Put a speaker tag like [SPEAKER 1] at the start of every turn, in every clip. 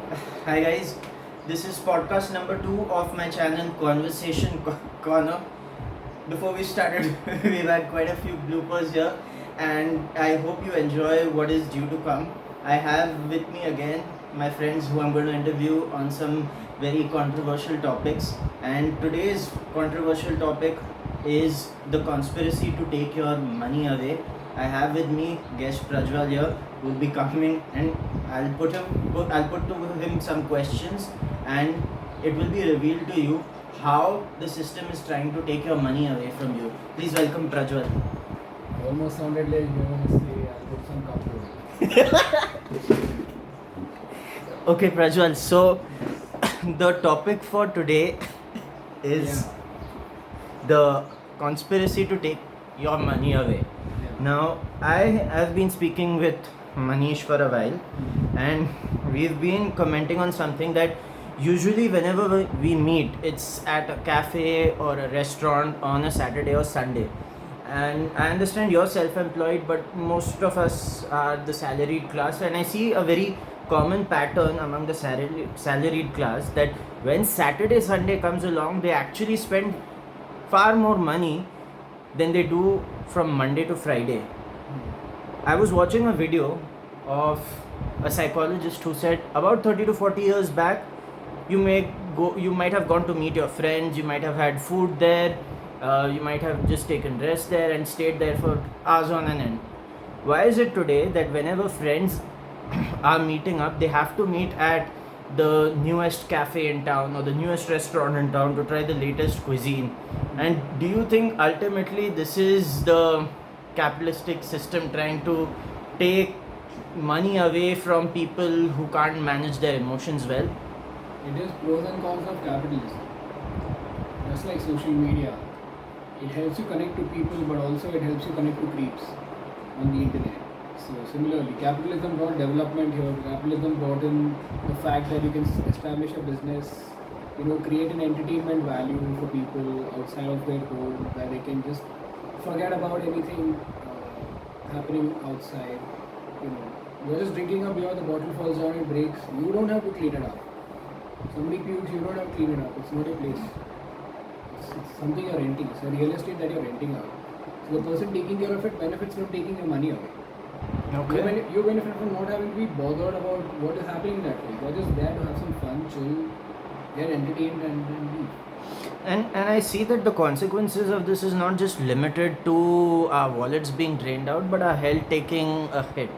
[SPEAKER 1] Hi guys, this is podcast number 2 of my channel Conversation Corner. Before we started, we've had quite a few bloopers here, and I hope you enjoy what is due to come. I have with me again my friends who I'm going to interview on some very controversial topics, and today's controversial topic is the conspiracy to take your money away. I have with me guest Prajwal here, who will be coming, and I'll put to him some questions, and it will be revealed to you how the system is trying to take your money away from you. Please welcome Prajwal.
[SPEAKER 2] Almost sounded like you were going to say I'll put some comfort.
[SPEAKER 1] Okay, Prajwal. So the topic for today is the conspiracy to take your money away. Now, I have been speaking with Manish for a while, and we've been commenting on something that usually whenever we meet, it's at a cafe or a restaurant on a Saturday or Sunday. And I understand you're self-employed, but most of us are the salaried class, and I see a very common pattern among the salaried class that when Saturday Sunday comes along, they actually spend far more money than they do from Monday to Friday. I was watching a video of a psychologist who said about 30 to 40 years back, you might have gone to meet your friends, you might have had food there, you might have just taken rest there and stayed there for hours on an end. Why is it today that whenever friends are meeting up, they have to meet at the newest cafe in town or the newest restaurant in town to try the latest cuisine? And do you think ultimately this is the capitalistic system trying to take money away from people who can't manage their emotions well?
[SPEAKER 2] It is pros and cons of capitalism. Just like social media, it helps you connect to people, but also it helps you connect to creeps on the internet. So similarly, capitalism brought development here. Capitalism brought in the fact that you can establish a business, create an entertainment value for people outside of their home, where they can just forget about anything happening outside. You're just drinking a beer, the bottle falls down, it breaks. You don't have to clean it up. Somebody pukes, you don't have to clean it up. It's not your place. It's something you're renting. It's a real estate that you're renting out. So the person taking care of it benefits from taking your money away.
[SPEAKER 1] Okay.
[SPEAKER 2] You benefit from not having to be bothered about what is happening that way. You're just there to have some fun, chill, get entertained, and leave.
[SPEAKER 1] And I see that the consequences of this is not just limited to our wallets being drained out, but our health taking a hit.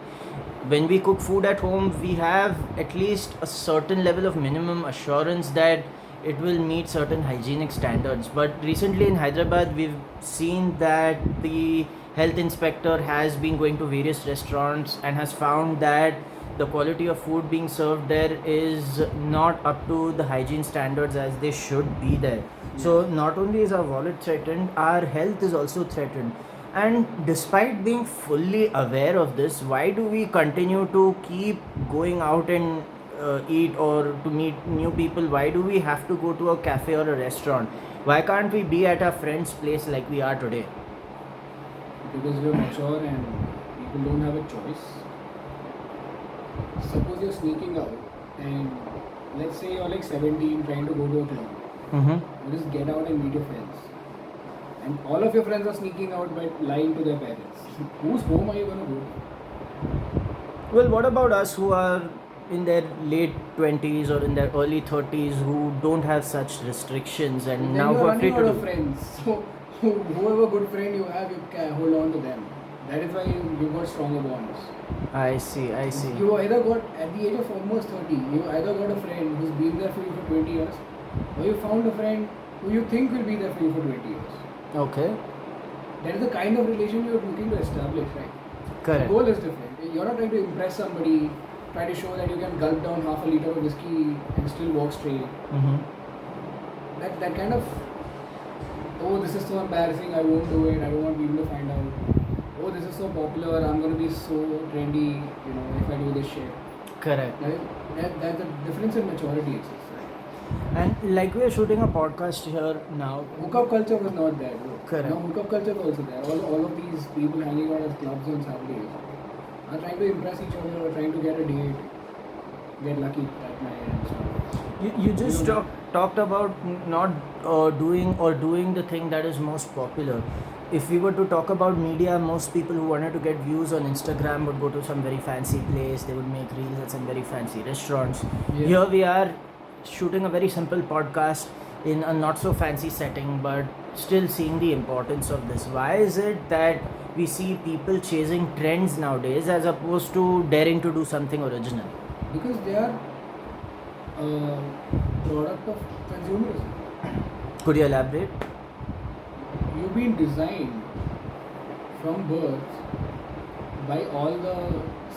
[SPEAKER 1] When we cook food at home, we have at least a certain level of minimum assurance that it will meet certain hygienic standards. But recently in Hyderabad, we've seen that the health inspector has been going to various restaurants and has found that the quality of food being served there is not up to the hygiene standards as they should be there. So not only is our wallet threatened, our health is also threatened. And despite being fully aware of this, why do we continue to keep going out and eat or to meet new people? Why do we have to go to a cafe or a restaurant? Why can't we be at our friend's place like we are today?
[SPEAKER 2] Because we're mature and people don't have a choice. Suppose you're sneaking out and let's say you're like 17 trying to go to a club. You just get out and meet your friends. And all of your friends are sneaking out by lying to their parents. Whose home are you going to go to?
[SPEAKER 1] Well, what about us who are in their late 20s or in their early 30s who don't have such restrictions and
[SPEAKER 2] Then
[SPEAKER 1] now
[SPEAKER 2] you're
[SPEAKER 1] who are
[SPEAKER 2] running
[SPEAKER 1] free
[SPEAKER 2] out
[SPEAKER 1] to
[SPEAKER 2] of
[SPEAKER 1] do?
[SPEAKER 2] friends. So whoever good friend you have, you can hold on to them. That is why you got stronger bonds.
[SPEAKER 1] I see.
[SPEAKER 2] You either got, at the age of almost 30, you either got a friend who's been there for you for 20 years, or you found a friend who you think will be there for you for 20 years.
[SPEAKER 1] Okay.
[SPEAKER 2] That is the kind of relation you're looking to establish, right?
[SPEAKER 1] Correct.
[SPEAKER 2] The goal is different. You're not trying to impress somebody, try to show that you can gulp down half a liter of whiskey and still walk straight. That kind of, oh, this is so embarrassing, I won't do it, I don't want people to find out. Oh, this is so popular, I'm going to be so trendy, if I do this shit.
[SPEAKER 1] Correct.
[SPEAKER 2] That's the difference in maturity exists, right?
[SPEAKER 1] And like we are shooting a podcast here now.
[SPEAKER 2] Hookup culture was not there, bro.
[SPEAKER 1] Correct.
[SPEAKER 2] Now hookup culture is also there. All of these people hanging out at clubs on Saturdays are trying to impress each other or trying to get a date. get lucky at my end. So,
[SPEAKER 1] You just
[SPEAKER 2] You know,
[SPEAKER 1] talked about not doing the thing that is most popular. If we were to talk about media, most people who wanted to get views on Instagram would go to some very fancy place. They would make reels at some very fancy restaurants.
[SPEAKER 2] Yeah.
[SPEAKER 1] Here we are shooting a very simple podcast in a not so fancy setting, but still seeing the importance of this. Why is it that we see people chasing trends nowadays as opposed to daring to do something original?
[SPEAKER 2] because they are a product of consumerism.
[SPEAKER 1] Could you elaborate?
[SPEAKER 2] You've been designed from birth by all the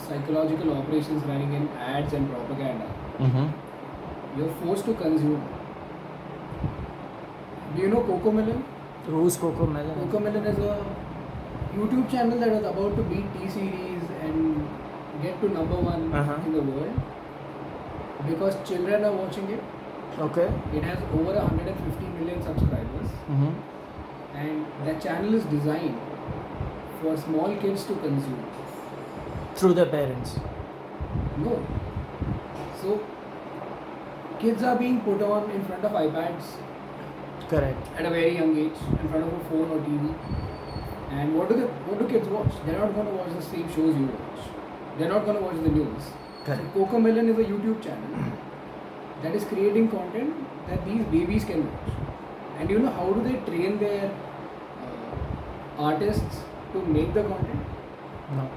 [SPEAKER 2] psychological operations running in ads and propaganda.
[SPEAKER 1] Mm-hmm.
[SPEAKER 2] You're forced to consume. Do you know Cocomelon?
[SPEAKER 1] Who's Coco Melon?
[SPEAKER 2] Cocomelon is a YouTube channel that was about to beat T-Series and get to number one
[SPEAKER 1] Uh-huh.
[SPEAKER 2] in the world because children are watching it.
[SPEAKER 1] Okay.
[SPEAKER 2] It has over 150 million subscribers,
[SPEAKER 1] Mm-hmm.
[SPEAKER 2] and that channel is designed for small kids to consume.
[SPEAKER 1] Through their parents.
[SPEAKER 2] No. So, kids are being put on in front of iPads
[SPEAKER 1] Correct.
[SPEAKER 2] at a very young age, in front of a phone or TV. And what do kids watch? They're not going to watch the same shows you watch. They're not going to watch the news.
[SPEAKER 1] Correct.
[SPEAKER 2] So Cocomelon is a YouTube channel that is creating content that these babies can watch. And you know how do they train their artists to make the content?
[SPEAKER 1] No.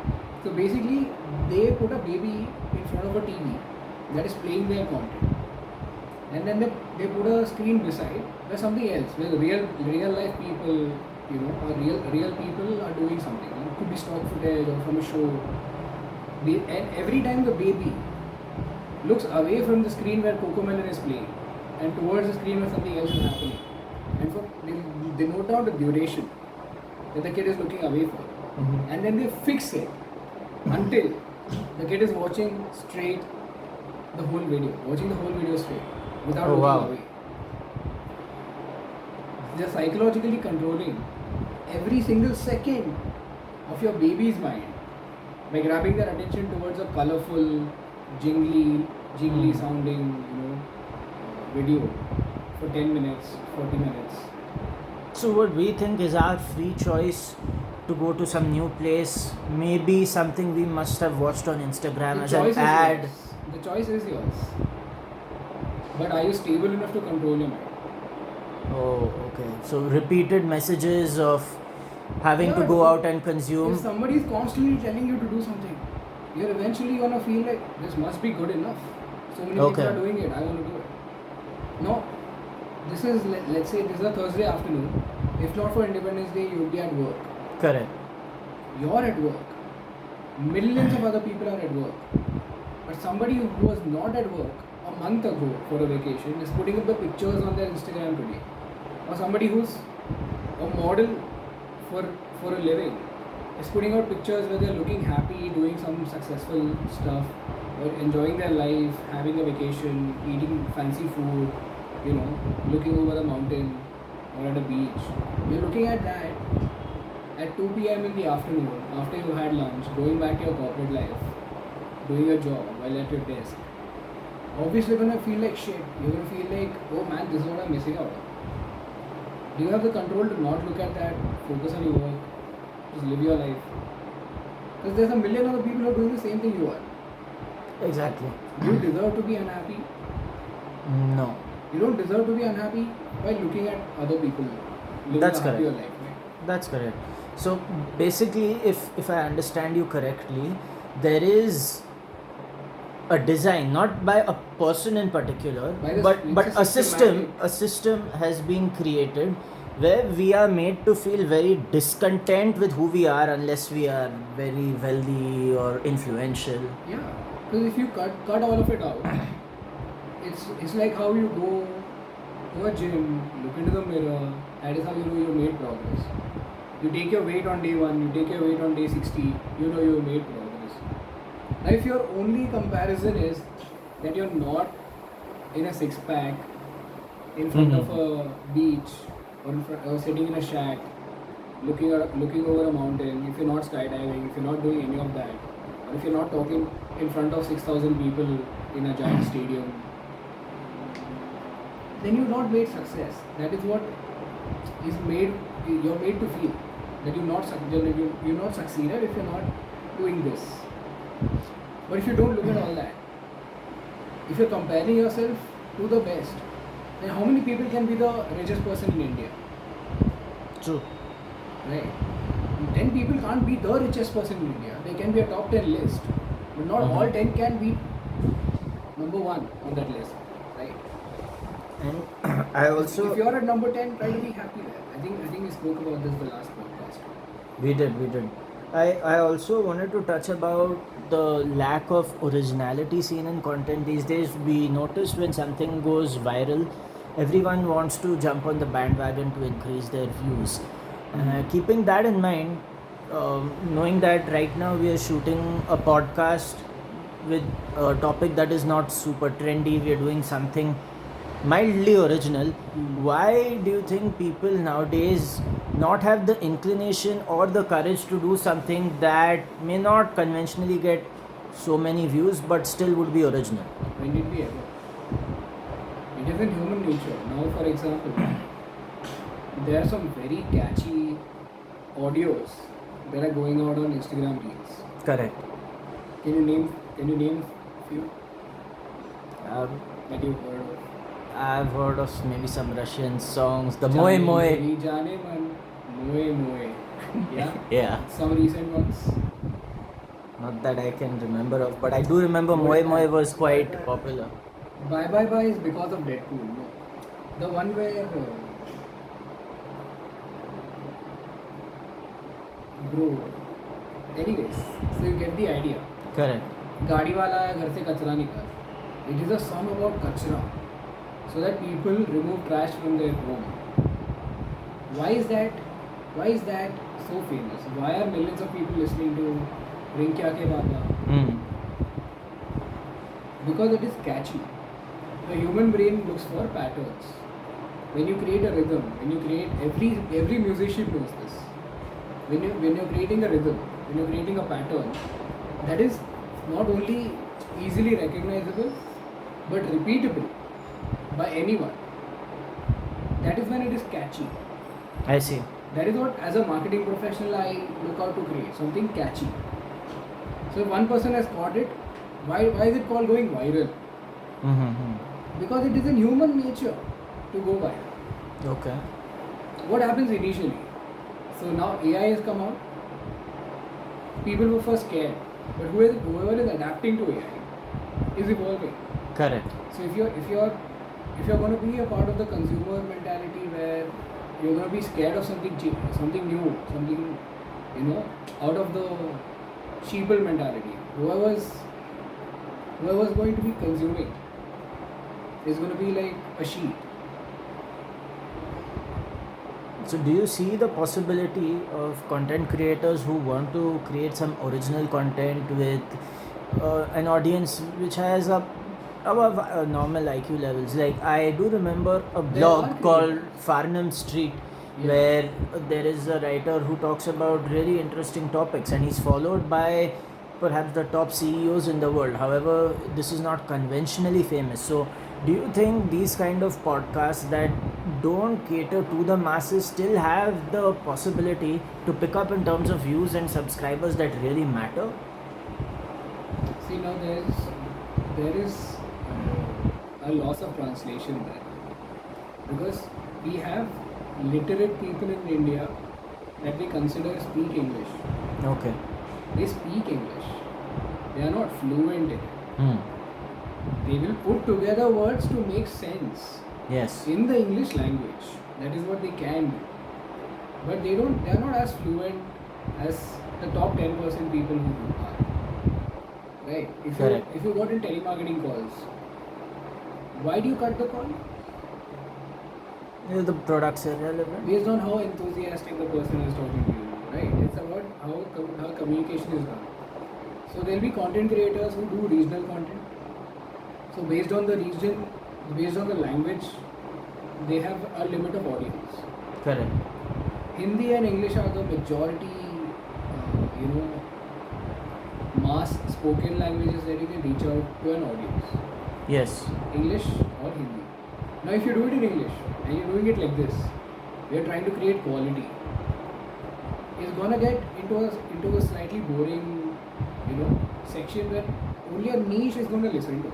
[SPEAKER 2] So basically, they put a baby in front of a TV that is playing their content, and then they put a screen beside where something else, where real life people, you know, or real people are doing something. It could be stock footage or from a show. And every time the baby looks away from the screen where Cocomelon is playing, and towards the screen where something else is happening, and they note down the duration that the kid is looking away for.
[SPEAKER 1] Mm-hmm.
[SPEAKER 2] And then they fix it until the kid is watching straight the whole video, straight without
[SPEAKER 1] Oh,
[SPEAKER 2] looking
[SPEAKER 1] wow.
[SPEAKER 2] away. They're psychologically controlling every single second of your baby's mind by grabbing their attention towards a colorful, jingly sounding, video for 10 minutes, 40 minutes.
[SPEAKER 1] So what we think is our free choice to go to some new place, maybe something we must have watched on Instagram as an ad.
[SPEAKER 2] Yours. The choice is yours. But are you stable enough to control your mind?
[SPEAKER 1] Oh, okay. So repeated messages of having to
[SPEAKER 2] Yeah,
[SPEAKER 1] go out and consume.
[SPEAKER 2] If somebody is constantly telling you to do something, you're eventually gonna feel like this must be good enough. So many people
[SPEAKER 1] Okay.
[SPEAKER 2] are doing it, I want to do it. No, this is, let's say this is a Thursday afternoon. If not for Independence Day, you would be at work.
[SPEAKER 1] Correct.
[SPEAKER 2] You're at work. Millions of other people are at work. But somebody who was not at work a month ago for a vacation is putting up the pictures on their Instagram today. Or somebody who's a model for a living is putting out pictures where they're looking happy, doing some successful stuff, or enjoying their life, having a vacation, eating fancy food, looking over a mountain or at a beach. You're looking at that at 2 p.m. in the afternoon, after you had lunch, going back to your corporate life, doing your job while at your desk. Obviously, you're gonna feel like shit. You're gonna feel like, oh man, this is what I'm missing out on. Do you have the control to not look at that, focus on your work, just live your life? Because there's a million other people who are doing the same thing you are.
[SPEAKER 1] Exactly.
[SPEAKER 2] Do you deserve to be unhappy?
[SPEAKER 1] No.
[SPEAKER 2] You don't deserve to be unhappy by looking at other people living
[SPEAKER 1] That's
[SPEAKER 2] a happier
[SPEAKER 1] correct.
[SPEAKER 2] life. Right?
[SPEAKER 1] That's correct. So basically, if I understand you correctly, there is a design, not by a person in particular,
[SPEAKER 2] By the-
[SPEAKER 1] but
[SPEAKER 2] it's
[SPEAKER 1] a
[SPEAKER 2] a
[SPEAKER 1] system.
[SPEAKER 2] systematic-
[SPEAKER 1] A system has been created where we are made to feel very discontent with who we are unless we are very wealthy or influential.
[SPEAKER 2] Yeah, because if you cut all of it out, it's like how you go to a gym, look into the mirror. That is how you know you made progress. You take your weight on day 1, you take your weight on day 60. You know you made progress. Now, if your only comparison is that you're not in a six pack, in front of a beach, or sitting in a shack, looking over a mountain, if you're not skydiving, if you're not doing any of that, or if you're not talking in front of 6,000 people in a giant stadium, then you're not made success. That is what is made. You're made to feel that you're not succeeded if you're not doing this. But if you don't look at all that, if you're comparing yourself to the best, then how many people can be the richest person in India?
[SPEAKER 1] True.
[SPEAKER 2] Right? 10 people can't be the richest person in India. They can be a top 10 list, but not all 10 can be number 1 on that list. Right?
[SPEAKER 1] And I also
[SPEAKER 2] if you're at number 10, try to be happy there. I think we spoke about this the last podcast.
[SPEAKER 1] we did. I also wanted to touch about the lack of originality seen in content these days. We notice when something goes viral, everyone wants to jump on the bandwagon to increase their views. Keeping that in mind, knowing that right now we are shooting a podcast with a topic that is not super trendy, we are doing something mildly original. Why do you think people nowadays not have the inclination or the courage to do something that may not conventionally get so many views but still would be original?
[SPEAKER 2] When did we ever? It is in human nature. Now, for example, there are some very catchy audios that are going out on Instagram Reels.
[SPEAKER 1] Correct.
[SPEAKER 2] Can you name few that you've heard of?
[SPEAKER 1] I've heard of maybe some Russian songs, the
[SPEAKER 2] Jaane
[SPEAKER 1] Moe Moe.
[SPEAKER 2] Meri Jaane Man, Moe Moe. Yeah.
[SPEAKER 1] Yeah,
[SPEAKER 2] Some recent ones.
[SPEAKER 1] not that I can remember of, but I do remember Moe Moe was quite popular.
[SPEAKER 2] Bye Bye Bye is because of Deadpool. No. The one where bro. Anyways, so you get the idea.
[SPEAKER 1] Correct.
[SPEAKER 2] गाड़ी वाला आया घर से कचरा निकाल. It is a song about कचरा, so that people remove trash from their home. Why is that? Why is that so famous? Why are millions of people listening to Rinkya Ke Baba?
[SPEAKER 1] Mm.
[SPEAKER 2] Because it is catchy. The human brain looks for patterns. When you create a rhythm, when you create every musician knows this. When you're creating a rhythm, when you're creating a pattern, that is not only easily recognizable but repeatable by anyone. That is when it is catchy.
[SPEAKER 1] I see.
[SPEAKER 2] That is what, as a marketing professional, I look out to create something catchy. So if one person has caught it, why is it called going viral?
[SPEAKER 1] Mm-hmm.
[SPEAKER 2] Because it is in human nature to go viral.
[SPEAKER 1] Okay.
[SPEAKER 2] What happens initially? So now AI has come out. People were first scared, but whoever is adapting to AI is evolving.
[SPEAKER 1] Correct.
[SPEAKER 2] So if you're going to be a part of the consumer mentality where you're going to be scared of something cheap, something new, something out of the sheeple mentality, whoever's going to be consuming is going to be like a sheep.
[SPEAKER 1] So do you see the possibility of content creators who want to create some original content with an audience which has above normal IQ levels? Like I do remember a blog called Farnham Street, where there is a writer who talks about really interesting topics, and he's followed by perhaps the top CEOs in the world. However, this is not conventionally famous. So do you think these kind of podcasts that don't cater to the masses still have the possibility to pick up in terms of views and subscribers that really matter?
[SPEAKER 2] See, now there is a loss of translation there, because we have literate people in India that we consider speak English.
[SPEAKER 1] Okay.
[SPEAKER 2] They speak English. They are not fluent in it.
[SPEAKER 1] Hmm.
[SPEAKER 2] They will put together words to make sense
[SPEAKER 1] Yes.
[SPEAKER 2] in the English language. That is what they can do. But they are not as fluent as the top 10% people who are. Right?
[SPEAKER 1] Correct.
[SPEAKER 2] If you got in telemarketing calls, why do you cut the call?
[SPEAKER 1] The products are relevant.
[SPEAKER 2] Based on how enthusiastic the person is talking to you. Right? It's about how communication is done. So there will be content creators who do regional content. So based on the region, based on the language, they have a limit of audience.
[SPEAKER 1] Correct.
[SPEAKER 2] Hindi and English are the majority, mass spoken language is that you can reach out to an audience,
[SPEAKER 1] Yes.
[SPEAKER 2] English or Hindi. Now, if you do it in English and you're doing it like this, we are trying to create quality. It's gonna get into a slightly boring, section where only a niche is gonna listen to,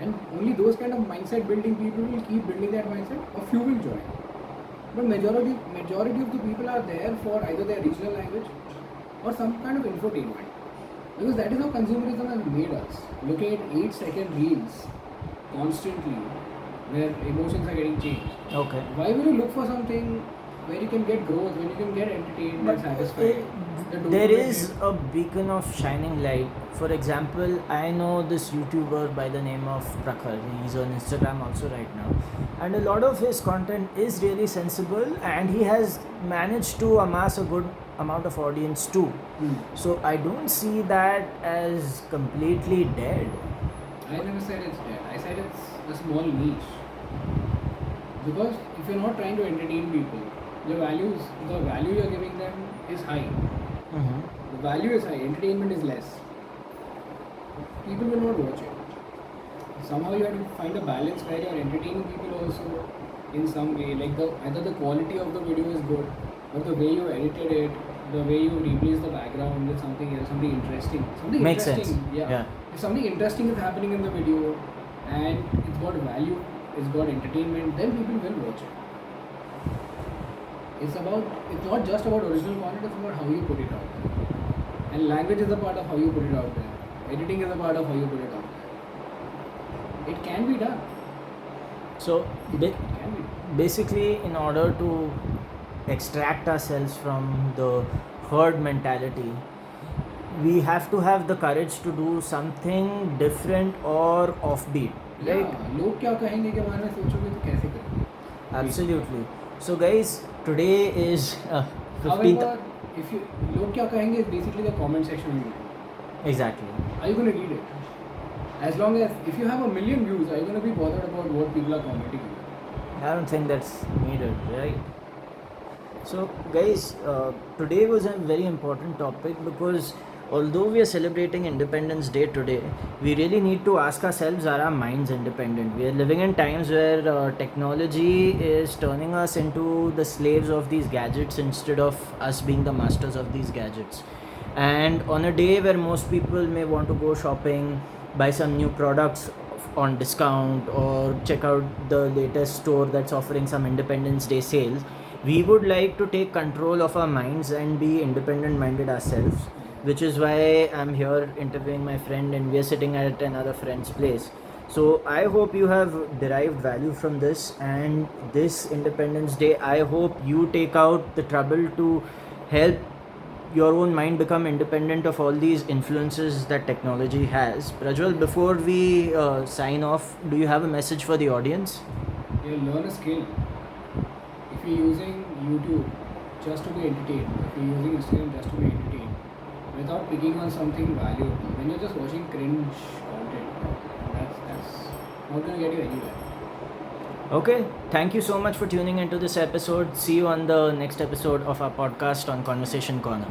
[SPEAKER 2] and only those kind of mindset building people will keep building that mindset. A few will join, but majority of the people are there for either their regional language or some kind of infotainment, because that is how consumerism has made us. Looking at 8-second reels constantly, where emotions are getting changed.
[SPEAKER 1] Okay.
[SPEAKER 2] Why will you look for something where you can get growth, when you can get entertained and satisfied?
[SPEAKER 1] There is a beacon of shining light. For example, I know this YouTuber by the name of Prakhar. He's on Instagram also right now, and a lot of his content is really sensible, and he has managed to amass a good amount of audience too. So I don't see that as completely dead.
[SPEAKER 2] I never said it's dead. I said it's a small niche. Because if you're not trying to entertain people, the value you're giving them is high. The value is high, entertainment is less. People will not watch it. Somehow you have to find a balance where you're entertaining people also in some way. Like either the quality of the video is good, or the way you edited it, the way you replace the background with something else, something interesting.
[SPEAKER 1] Makes sense. Yeah.
[SPEAKER 2] If something interesting is happening in the video and it's got value, it's got entertainment, then people will watch it. It's not just about original content, it's about how you put it out there. And language is a part of how you put it out there. Editing is a part of how you put it out there. It can be done.
[SPEAKER 1] So
[SPEAKER 2] It can be done.
[SPEAKER 1] basically, in order to extract ourselves from the herd mentality, we have to have the courage to do something different or offbeat, right?
[SPEAKER 2] Yeah, लोग क्या कहेंगे के बारे में सोचोगे तो कैसे करेंगे?
[SPEAKER 1] Absolutely. So guys, today is 15th.
[SPEAKER 2] However, if you लोग क्या कहेंगे is basically the comment section on YouTube.
[SPEAKER 1] Exactly.
[SPEAKER 2] Are you going to read it? As long as if you have 1 million views, are you going to be bothered about what people are commenting on it?
[SPEAKER 1] I don't think that's needed, right? So guys, today was a very important topic because although we are celebrating Independence Day today, we really need to ask ourselves, are our minds independent? We are living in times where technology is turning us into the slaves of these gadgets instead of us being the masters of these gadgets. And on a day where most people may want to go shopping, buy some new products on discount, or check out the latest store that's offering some Independence Day sales, we would like to take control of our minds and be independent minded ourselves, which is why I'm here interviewing my friend and we're sitting at another friend's place. So I hope you have derived value from this, and this Independence Day, I hope you take out the trouble to help your own mind become independent of all these influences that technology has. Prajwal, before we sign off, do you have a message for the audience?
[SPEAKER 2] You'll learn a skill. If you're using YouTube just to be entertained, if you're using Instagram just to be entertained, without picking on something valuable, when you're just watching cringe content, that's not going to get you anywhere.
[SPEAKER 1] Okay, thank you so much for tuning into this episode. See you on the next episode of our podcast on Conversation Corner.